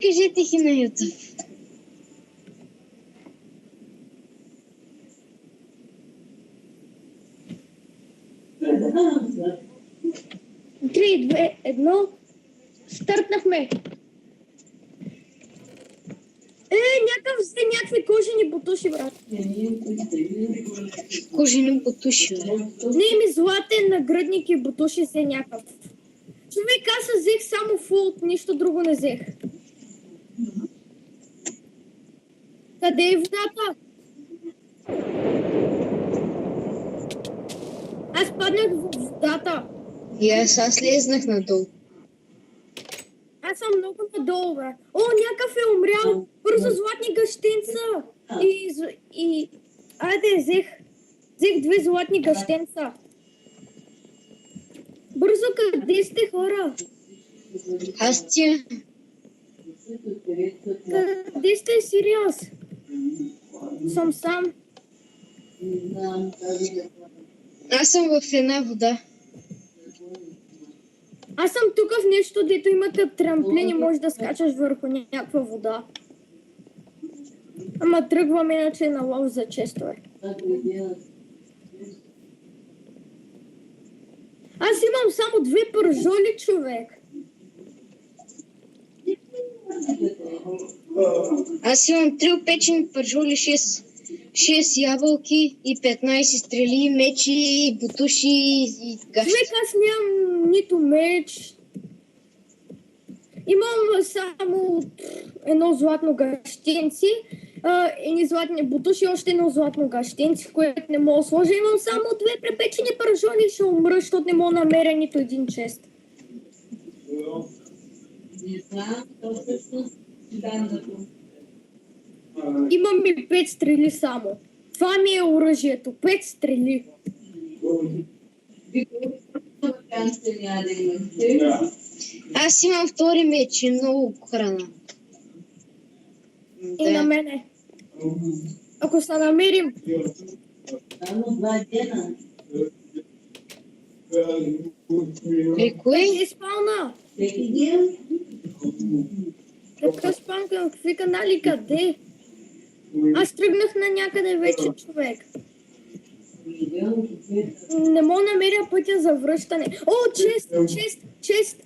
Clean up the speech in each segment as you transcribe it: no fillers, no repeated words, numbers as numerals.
кажете ги на YouTube. Три, две, едно. Стартнахме. Някакви кожени бутуши, брат. Кожени бутуши, бе. Не, златен нагръдник и бутуши се някакъв. Човек, аз взех само фулт, нищо друго не взех. Къде е водата? Аз паднах в водата. И аз слезнах надолу. Аз съм много надолу, бе. О, някакъв е умрял. Бързо, златни гъщенца. Айде, взех 2 златни гъщенца. Бързо, къде сте, хора? Аз ти... Къде сте, Сириус? Съм сам. Аз съм в една вода. Аз съм тук в нещо, дето има като трамплин и можеш да скачаш върху някаква вода. Ама тръгвам иначе на лов за честове. Аз имам само 2 пържоли, човек. Аз имам 3 опечени пържоли, 6 ябълки и 15 стрели, мечи, бутуши и гащи. Човек, аз нямам нито меч. Имам само едно златно гащенци, едни златни бутуши, още едно златно гащенци, което не мога да сложа. Имам само 2 препечени пържоли и ще умра, защото не мога да намеря нито един чест. Имам и 5 стрели само. Това ми е оръжието. 5 стрели. Аз имам 2 меч и много храна. И на мене. Ако се намерим. Кое? Къде спална? Какъв спална? Какви канали? Къде? Аз тръгнах на някъде вече, човек. Не мога да намеря пътя за връщане. О, чест!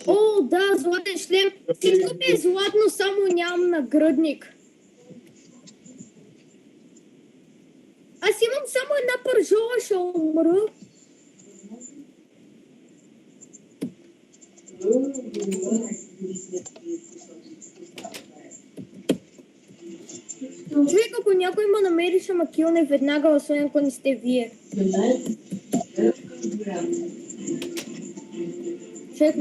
О, да, златен шлем. Всичко ми е златно, само нямам нагръдник. Аз имам само една пържола, ще умра. Човек, ако някой ме намери, ще ме килне веднага, освен ако не сте вие. Човек,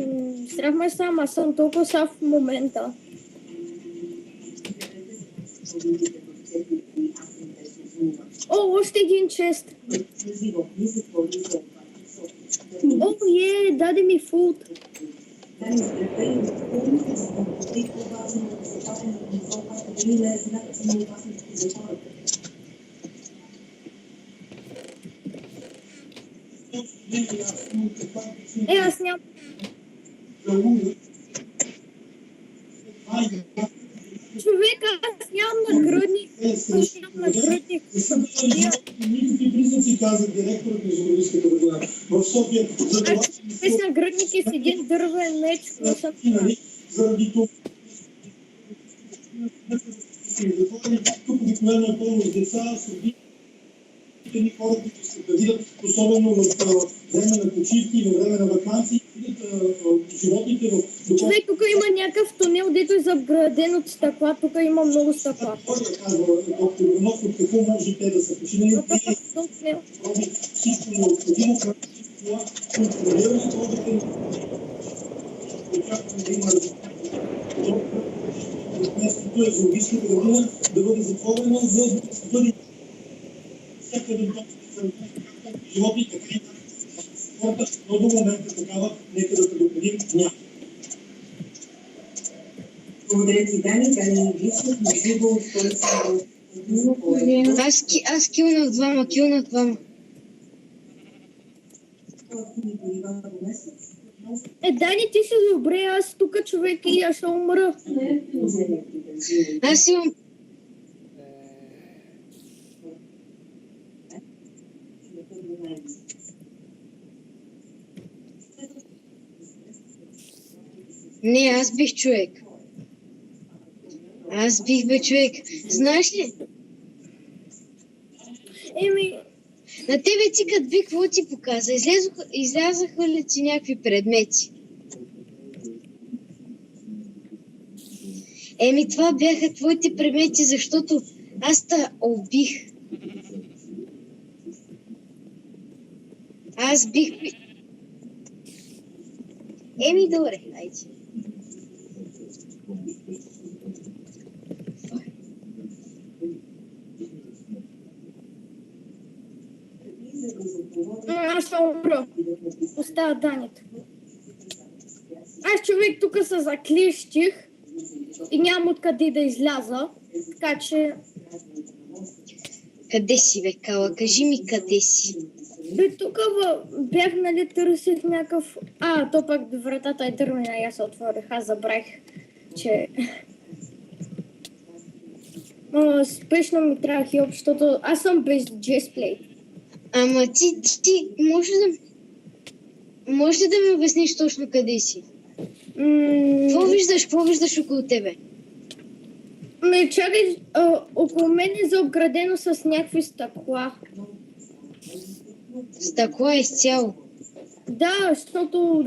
страх ме сам, аз съм толкова сам в момента. О, още един чест. О, даде ми фулт. Аз нямам. Човека, аз нямам нагръдник. Никакви признаци, каза директорът на журналистската градина. В София, за това... Без нагръдник и с един дървен меч. Заради това... Тук обикновено е пълно с деца, с родители, хора, които се предвидят, особено в време на почивки, в време на ваканции, животните в... Човек, тук има някакъв тунел, дето е заграден от стъкла, тук има много стъкла. Казва доктор Иванов, от какво може те да са починали? Роби всичко необходимо, което това контролира и ходите очакваме да има резултат. Местото е зоологическата градина да бъде затворена, за да бъде всяка един животни, така и спорта, но до момента такава, нека да предупредим, няма. Благодаря ти, Дани Гришев, на живо от столицата. Аз килнах двама. Дани, ти си добре, аз тук човек и аз ще умра. Аз имам... Не, аз бих човек. Аз бих бе човек. Знаеш ли? Еми, На тебе ти като би, какво ти показа? Излязаха ли ти някакви предмети? Еми, това бяха твоите предмети, защото аз те убих. Аз бих... Еми, добре, айде. аз ще умра. Остава Данито. Аз човек тук се заклещих и нямам откъде да изляза, така че... Къде си, бе, Кала? Кажи ми къде си. Бе, тук бях, нали, търсих някакъв... То пък вратата е търмина и аз се отворих. Аз забравих, че... Спешно ми трябва хилп, защото аз съм без джесплей. Ама ти може да ми обясниш точно къде си? Какво виждаш около тебе? Чакай, около мен е заобградено с някакви стъкла. Стъкло е изцяло. Да, защото